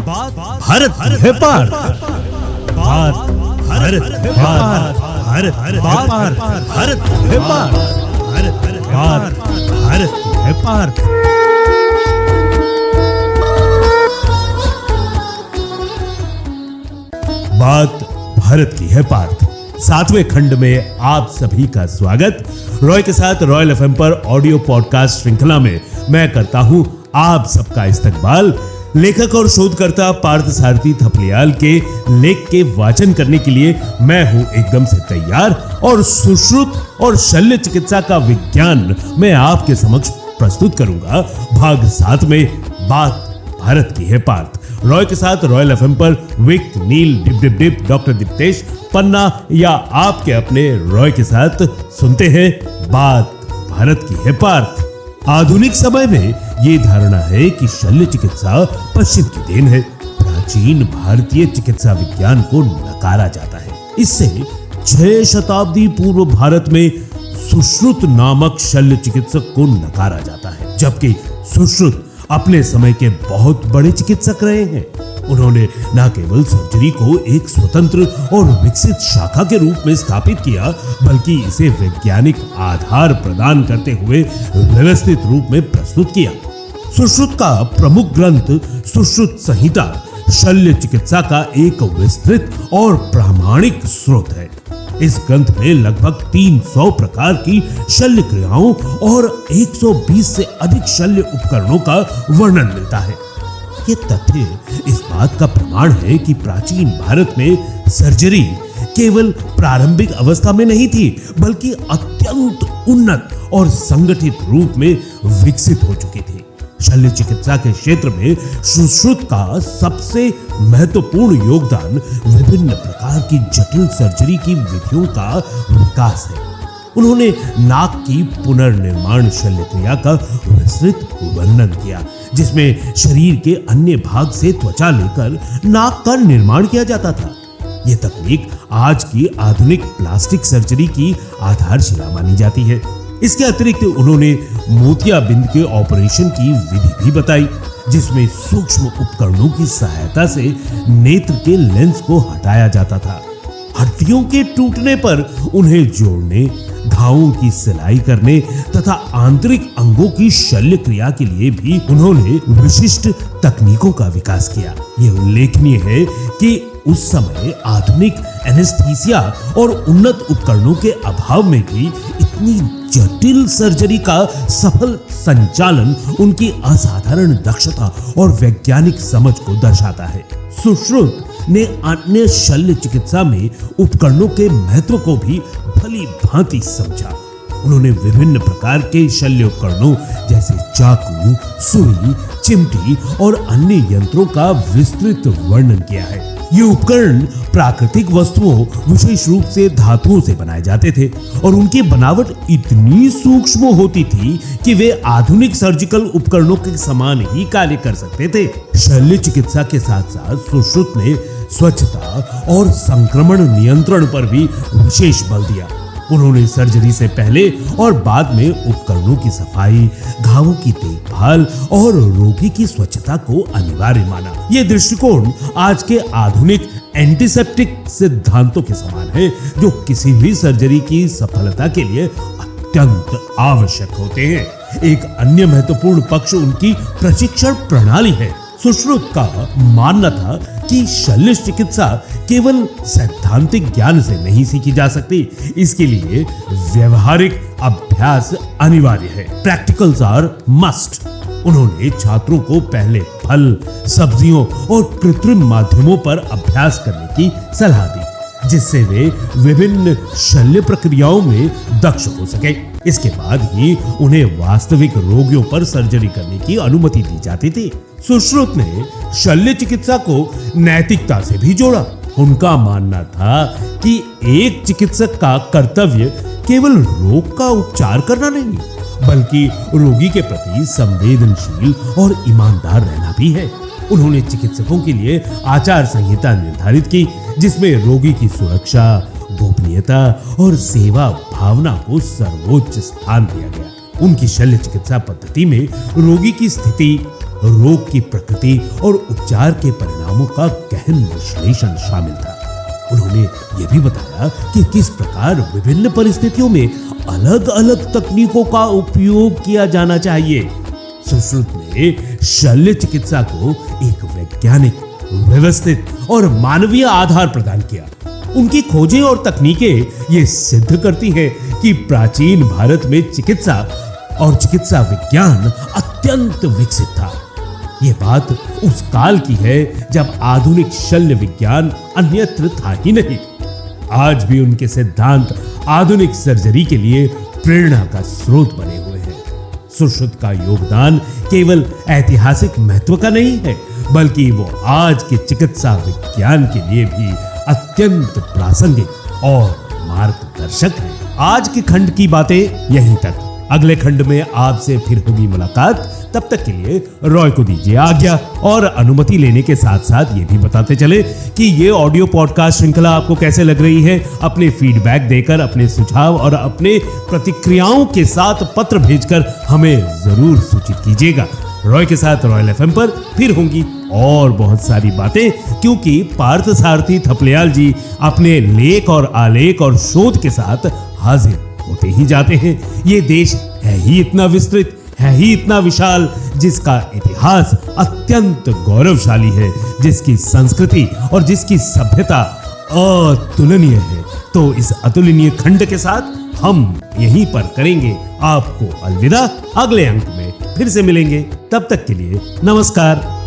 बात भारत की है पार, बात भारत है पार, भारत भारत है पार, बात भारत की है पार। बात भारत की है पार्थ 7वें खंड में आप सभी का स्वागत। रॉय के साथ रॉयल एफएम पर ऑडियो पॉडकास्ट श्रृंखला में मैं करता हूं आप सबका इस्तकबाल। लेखक और शोधकर्ता पार्थ सारथी थपलियाल के लेख के वाचन करने के लिए मैं हूं एकदम से तैयार और सुश्रुत और शल्य चिकित्सा का विज्ञान मैं आपके समक्ष प्रस्तुत करूंगा। भाग 7 में बात भारत की है पार्थ। रॉय के साथ रॉयल एफएम पर विक, नील, डिप डिप डिप, डॉक्टर दीप्तेश, पन्ना या आपके अपने रॉय के साथ सुनते हैं बात भारत की है पार्थ। आधुनिक समय में ये धारणा है कि शल्य चिकित्सा पश्चिम की देन है। प्राचीन भारतीय चिकित्सा विज्ञान को नकारा जाता है। इससे 6 शताब्दी पूर्व भारत में सुश्रुत नामक शल्य चिकित्सक को नकारा जाता है, जबकि सुश्रुत अपने समय के बहुत बड़े चिकित्सक रहे हैं। उन्होंने न केवल सर्जरी को एक स्वतंत्र और विकसित शाखा के रूप में स्थापित किया, बल्कि इसे वैज्ञानिक आधार प्रदान करते हुए व्यवस्थित रूप में प्रस्तुत किया। सुश्रुत का प्रमुख ग्रंथ सुश्रुत संहिता शल्य चिकित्सा का एक विस्तृत और प्रामाणिक स्रोत है। इस ग्रंथ में लगभग 300 प्रकार की शल्य क्रियाओं और 120 से अधिक शल्य उपकरणों का वर्णन मिलता है। ये तथ्य इस बात का प्रमाण है कि प्राचीन भारत में सर्जरी केवल प्रारंभिक अवस्था में नहीं थी, बल्कि अत्यंत उन्नत और संगठित रूप में विकसित हो चुकी थी। शल्य चिकित्सा के क्षेत्र में सुश्रुत का सबसे महत्वपूर्ण योगदान विभिन्न प्रकार की जटिल सर्जरी की विधियों का विकास है। उन्होंने नाक की पुनर्निर्माण शल्य क्रिया का विस्तृत वर्णन किया, जिसमें शरीर के अन्य भाग से त्वचा लेकर नाक का निर्माण किया जाता था। यह तकनीक आज की आधुनिक प्लास्टिक सर्जरी की आधारशिला मानी जाती है। इसके अतिरिक्त उन्होंने मोतियाबिंद के ऑपरेशन की विधि भी बताई, जिसमें सूक्ष्म उपकरणों की सहायता से नेत्र के लेंस को हटाया जाता था। हड्डियों के टूटने पर उन्हें जोड़ने, घावों की सिलाई करने तथा आंतरिक अंगों की शल्य क्रिया के लिए भी उन्होंने विशिष्ट तकनीकों का विकास किया। यह उल्लेखनीय है कि उस समय आधुनिक एनेस्थीसिया और उन्नत उपकरणों के अभाव में भी इतनी जटिल सर्जरी का सफल संचालन उनकी असाधारण दक्षता और वैज्ञानिक समझ को दर्शाता है। सुश्रुत ने अन्य शल्य चिकित्सा में उपकरणों के महत्व को भी भली भांति समझा। उन्होंने विभिन्न प्रकार के शल्य उपकरणों जैसे चाकू, सुई, चिमटी और अन्य यंत्रों का विस्तृत वर्णन किया है। ये उपकरण प्राकृतिक वस्तुओं, विशेष रूप से धातुओं से बनाए जाते थे और उनकी बनावट इतनी सूक्ष्म होती थी कि वे आधुनिक सर्जिकल उपकरणों के समान ही कार्य कर सकते थे। शल्य चिकित्सा के साथ साथ सुश्रुत ने स्वच्छता और संक्रमण नियंत्रण पर भी विशेष बल दिया। उन्होंने सर्जरी से पहले और बाद में उपकरणों की सफाई, घावों की देखभाल और रोगी की स्वच्छता को अनिवार्य माना। यह दृष्टिकोण आज के आधुनिक एंटीसेप्टिक सिद्धांतों के समान है, जो किसी भी सर्जरी की सफलता के लिए अत्यंत आवश्यक होते हैं। एक अन्य महत्वपूर्ण पक्ष उनकी प्रशिक्षण प्रणाली है। सुश्रुत का मानना था कि शल्य चिकित्सा केवल सैद्धांतिक ज्ञान से नहीं सीखी जा सकती, इसके लिए व्यवहारिक अभ्यास अनिवार्य है। Practicals are must. उन्होंने छात्रों को पहले फल, सब्जियों और कृत्रिम माध्यमों पर अभ्यास करने की सलाह दी, जिससे वे विभिन्न शल्य प्रक्रियाओं में दक्ष हो सके। इसके बाद ही उन्हें वास्तविक रोगियों पर सर्जरी करने की अनुमति दी जाती थी। सुश्रुत ने शल्य चिकित्सा को नैतिकता से भी जोड़ा। उनका मानना था कि एक चिकित्सक का कर्तव्य केवल रोग का उपचार करना नहीं, बल्कि रोगी के प्रति संवेदनशील और ईमानदार रहना भी है। उन्होंने चिकित्सकों के लिए आचार संहिता निर्धारित की, जिसमें रोगी की सुरक्षा, गोपनीयता और सेवा भावना को सर्वोच्च स्थान दिया गया। उनकी शल्य चिकित्सा पद्धति में रोगी की स्थिति, रोग की प्रकृति और उपचार के परिणामों का गहन विश्लेषण शामिल था। उन्होंने यह भी बताया कि किस प्रकार विभिन्न परिस्थितियों में अलग अलग तकनीकों का उपयोग किया जाना चाहिए। सुश्रुत ने शल्य चिकित्सा को एक वैज्ञानिक, व्यवस्थित और मानवीय आधार प्रदान किया। उनकी खोजें और तकनीकें ये सिद्ध करती हैं कि प्राचीन भारत में चिकित्सा और चिकित्सा विज्ञान अत्यंत विकसित था। यह बात उस काल की है जब आधुनिक शल्य विज्ञान अन्यत्र था ही नहीं। आज भी उनके सिद्धांत आधुनिक सर्जरी के लिए प्रेरणा का स्रोत बने हुए हैं। सुश्रुत का योगदान केवल ऐतिहासिक महत्व का नहीं है, बल्कि वो आज के चिकित्सा विज्ञान के लिए भी अत्यंत प्रासंगिक और मार्गदर्शक है। आज के खंड की बातें यहीं तक। अगले खंड में आपसे फिर होगी मुलाकात। तब तक के लिए रॉय को दीजिए आज्ञा और अनुमति लेने के साथ साथ ये भी बताते चले कि ये ऑडियो पॉडकास्ट श्रृंखला आपको कैसे लग रही है। अपने फीडबैक देकर, अपने सुझाव और अपने प्रतिक्रियाओं के साथ पत्र भेजकर हमें जरूर सूचित कीजिएगा। रॉय के साथ रॉयल एफएम पर फिर होंगी और बहुत सारी बातें, क्योंकि पार्थ सारथी थपलियाल जी अपने लेख और आलेख और शोध के साथ हाजिर होते ही जाते हैं। ये देश है ही इतना विस्तृत, है ही इतना विशाल, जिसका इतिहास अत्यंत गौरवशाली है, जिसकी संस्कृति और जिसकी सभ्यता अतुलनीय है। तो इस अतुलनीय खंड के साथ हम यहीं पर करेंगे आपको अलविदा। अगले अंक में फिर से मिलेंगे। तब तक के लिए नमस्कार।